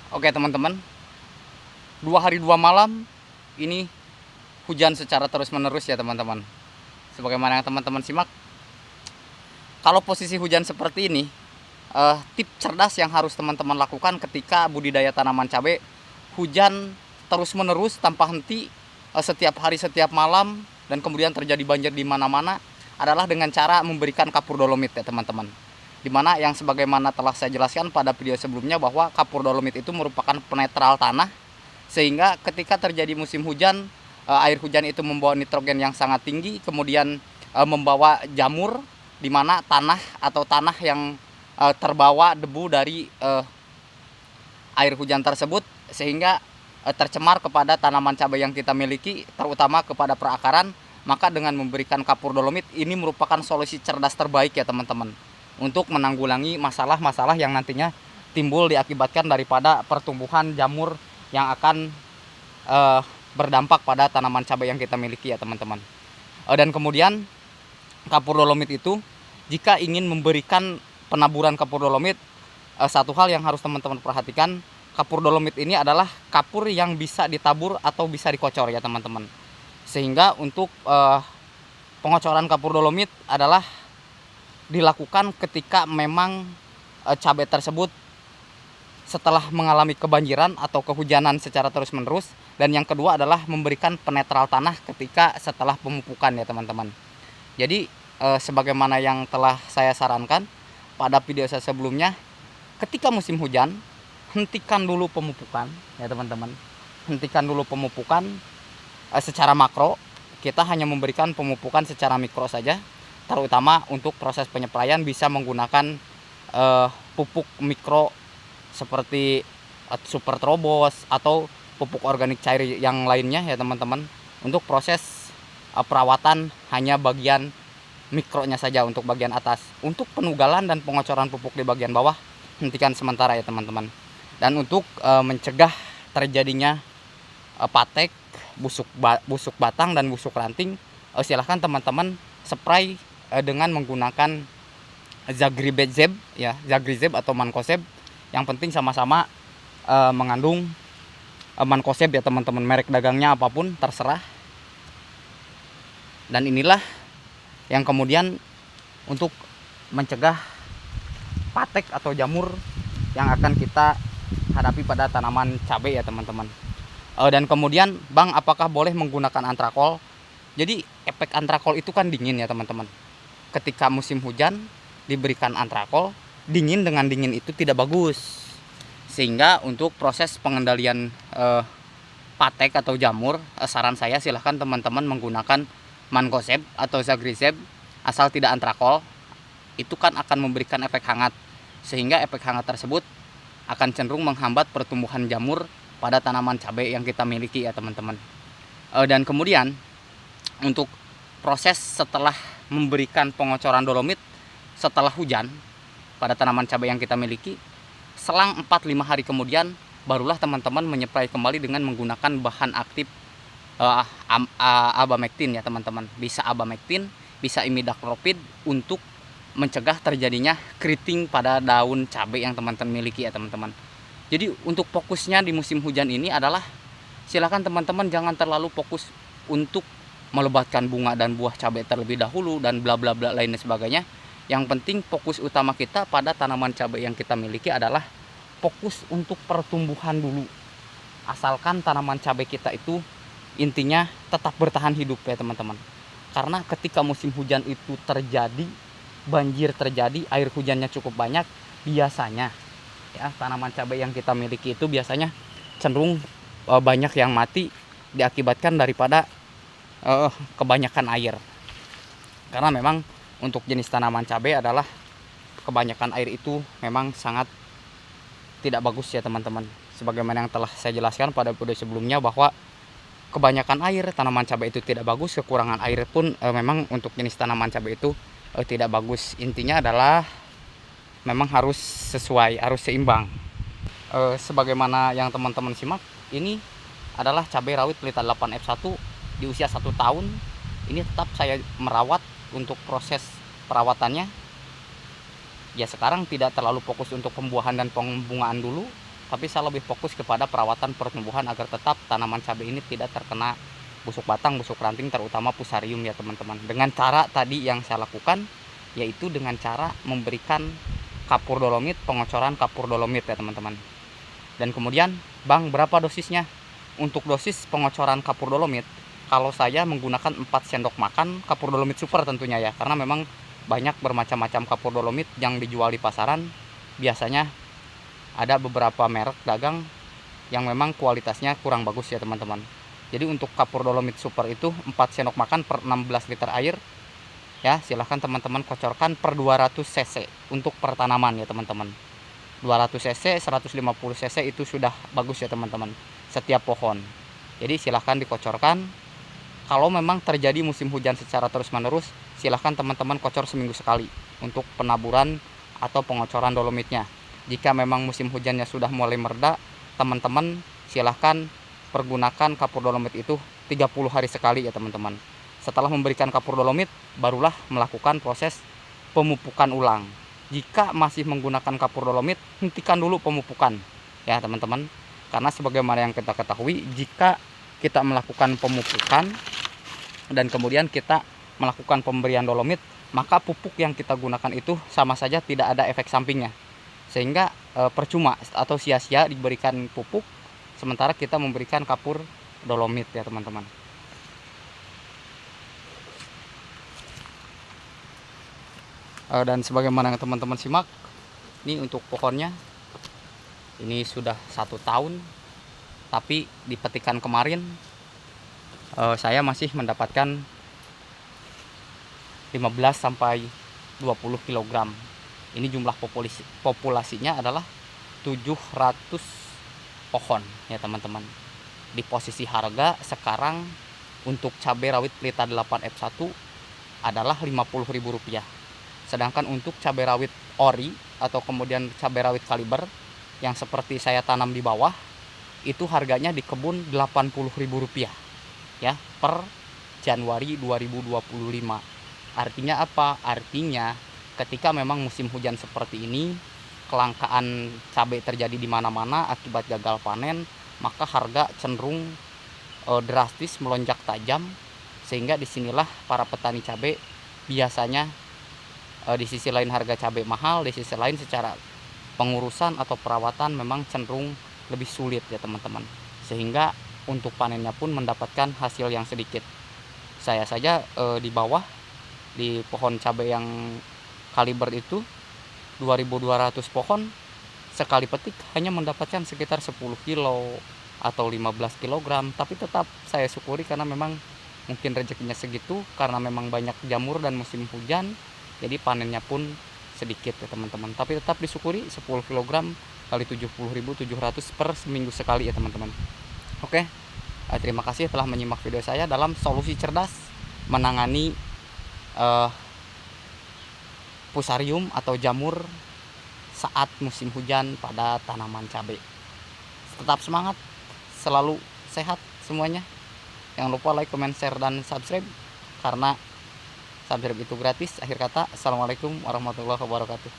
Oke teman-teman, 2 hari 2 malam ini hujan secara terus menerus ya teman-teman. Sebagaimana yang teman-teman simak, kalau posisi hujan seperti ini, tip cerdas yang harus teman-teman lakukan ketika budidaya tanaman cabai, hujan terus menerus tanpa henti, setiap hari setiap malam, dan kemudian terjadi banjir di mana-mana, adalah dengan cara memberikan kapur dolomit ya teman-teman. Dimana yang sebagaimana telah saya jelaskan pada video sebelumnya, bahwa kapur dolomit itu merupakan penetral tanah, sehingga ketika terjadi musim hujan, air hujan itu membawa nitrogen yang sangat tinggi, kemudian membawa jamur, di mana tanah yang terbawa debu dari air hujan tersebut, sehingga tercemar kepada tanaman cabai yang kita miliki, terutama kepada perakaran. Maka dengan memberikan kapur dolomit ini merupakan solusi cerdas terbaik ya teman-teman, untuk menanggulangi masalah-masalah yang nantinya timbul diakibatkan daripada pertumbuhan jamur yang akan berdampak pada tanaman cabai yang kita miliki ya teman-teman. Dan kemudian kapur dolomit itu, jika ingin memberikan penaburan kapur dolomit, satu hal yang harus teman-teman perhatikan, kapur dolomit ini adalah kapur yang bisa ditabur atau bisa dikocor ya teman-teman. Sehingga untuk pengocoran kapur dolomit adalah dilakukan ketika memang cabai tersebut setelah mengalami kebanjiran atau kehujanan secara terus-menerus. Dan yang kedua adalah memberikan penetral tanah ketika setelah pemupukan ya teman-teman. Jadi sebagaimana yang telah saya sarankan pada video saya sebelumnya, ketika musim hujan, hentikan dulu pemupukan ya teman-teman. Hentikan dulu pemupukan secara makro. Kita hanya memberikan pemupukan secara mikro saja, terutama untuk proses penyepraian bisa menggunakan pupuk mikro seperti super trobos atau pupuk organik cair yang lainnya ya teman-teman. Untuk proses perawatan hanya bagian mikronya saja untuk bagian atas. Untuk penugalan dan pengocoran pupuk di bagian bawah, hentikan sementara ya teman-teman. Dan untuk mencegah terjadinya patek, busuk batang dan busuk ranting, silahkan teman-teman spray dengan menggunakan Zagrizeb ya, Zagrizeb atau Mancozeb. Yang penting sama-sama mengandung Mancozeb ya teman-teman. Merek dagangnya apapun terserah. Dan inilah yang kemudian untuk mencegah patek atau jamur yang akan kita hadapi pada tanaman cabai ya teman-teman. Dan kemudian, Bang, apakah boleh menggunakan antrakol? Jadi efek antrakol itu kan dingin ya teman-teman. Ketika musim hujan diberikan antrakol, dingin dengan dingin itu tidak bagus. Sehingga untuk proses pengendalian patek atau jamur, saran saya silahkan teman-teman menggunakan Mancozeb atau Zagrizeb, asal tidak antrakol. Itu kan akan memberikan efek hangat, sehingga efek hangat tersebut akan cenderung menghambat pertumbuhan jamur pada tanaman cabai yang kita miliki ya teman-teman. Dan kemudian untuk proses setelah memberikan pengocoran dolomit setelah hujan pada tanaman cabai yang kita miliki, selang 4-5 hari kemudian barulah teman-teman menyeprai kembali dengan menggunakan bahan aktif abamectin ya teman-teman. Bisa abamectin, bisa imidacloprid, untuk mencegah terjadinya keriting pada daun cabai yang teman-teman miliki ya teman-teman. Jadi untuk fokusnya di musim hujan ini adalah, silakan teman-teman jangan terlalu fokus untuk melebatkan bunga dan buah cabai terlebih dahulu dan bla bla bla lain dan sebagainya. Yang penting fokus utama kita pada tanaman cabai yang kita miliki adalah fokus untuk pertumbuhan dulu. Asalkan tanaman cabai kita itu intinya tetap bertahan hidup ya teman-teman. Karena ketika musim hujan itu terjadi, banjir terjadi, air hujannya cukup banyak, biasanya ya tanaman cabai yang kita miliki itu biasanya cenderung banyak yang mati diakibatkan daripada kebanyakan air. Karena memang untuk jenis tanaman cabai adalah kebanyakan air itu memang sangat tidak bagus ya teman-teman. Sebagaimana yang telah saya jelaskan pada video sebelumnya, bahwa kebanyakan air tanaman cabai itu tidak bagus, kekurangan air pun memang untuk jenis tanaman cabai itu tidak bagus. Intinya adalah memang harus sesuai, harus seimbang. Sebagaimana yang teman-teman simak, ini adalah cabai rawit pelita 8F1 di usia 1 tahun. Ini tetap saya merawat untuk proses perawatannya. Ya sekarang tidak terlalu fokus untuk pembuahan dan pembungaan dulu. tapi saya lebih fokus kepada perawatan pertumbuhan agar tetap tanaman cabai ini tidak terkena busuk batang, busuk ranting, terutama fusarium ya teman-teman. Dengan cara tadi yang saya lakukan, yaitu dengan cara memberikan kapur dolomit, pengocoran kapur dolomit ya teman-teman. Dan kemudian, Bang, berapa dosisnya? Untuk dosis pengocoran kapur dolomit, kalau saya menggunakan 4 sendok makan kapur dolomit super tentunya ya, karena memang banyak bermacam-macam kapur dolomit yang dijual di pasaran. Biasanya ada beberapa merek dagang yang memang kualitasnya kurang bagus ya teman-teman. Jadi untuk kapur dolomit super itu 4 sendok makan per 16 liter air ya, silahkan teman-teman kocorkan per 200 cc untuk pertanaman ya teman-teman. 200 cc, 150 cc itu sudah bagus ya teman-teman, setiap pohon. Jadi silahkan dikocorkan. Kalau memang terjadi musim hujan secara terus-menerus, silahkan teman-teman kocor seminggu sekali untuk penaburan atau pengocoran dolomitnya. Jika memang musim hujannya sudah mulai mereda, teman-teman silahkan pergunakan kapur dolomit itu 30 hari sekali ya teman-teman. Setelah memberikan kapur dolomit, barulah melakukan proses pemupukan ulang. Jika masih menggunakan kapur dolomit, hentikan dulu pemupukan ya teman-teman. Karena sebagaimana yang kita ketahui, jika kita melakukan pemupukan dan kemudian kita melakukan pemberian dolomit, maka pupuk yang kita gunakan itu sama saja tidak ada efek sampingnya. Sehingga percuma atau sia-sia diberikan pupuk sementara kita memberikan kapur dolomit ya teman-teman. Dan sebagaimana yang teman-teman simak, ini untuk pohonnya ini sudah 1 tahun, tapi di petikan kemarin saya masih mendapatkan 15 sampai 20 kg. Ini jumlah populasinya adalah 700 pohon ya teman-teman. Di posisi harga sekarang untuk cabai rawit pelita 8F1 adalah Rp50.000. Sedangkan untuk cabai rawit ori atau kemudian cabai rawit kaliber yang seperti saya tanam di bawah, itu harganya di kebun Rp80.000 ya per Januari 2025. Artinya apa? Artinya ketika memang musim hujan seperti ini, kelangkaan cabai terjadi di mana-mana akibat gagal panen, maka harga cenderung drastis melonjak tajam, sehingga disinilah para petani cabai biasanya di sisi lain harga cabai mahal, di sisi lain secara pengurusan atau perawatan memang cenderung lebih sulit ya teman-teman, sehingga untuk panennya pun mendapatkan hasil yang sedikit. Saya saja di bawah di pohon cabai yang kaliber itu 2.200 pohon, sekali petik hanya mendapatkan sekitar 10 kilo atau 15 kg, tapi tetap saya syukuri karena memang mungkin rezekinya segitu, karena memang banyak jamur dan musim hujan, jadi panennya pun sedikit ya teman-teman. Tapi tetap disyukuri 10 kg kali 70.700 per seminggu sekali ya teman-teman. Oke, terima kasih telah menyimak video saya dalam solusi cerdas menangani fusarium atau jamur saat musim hujan pada tanaman cabai. Tetap semangat, selalu sehat semuanya. Jangan lupa like, comment, share, dan subscribe, karena subscribe itu gratis. Akhir kata, assalamualaikum warahmatullahi wabarakatuh.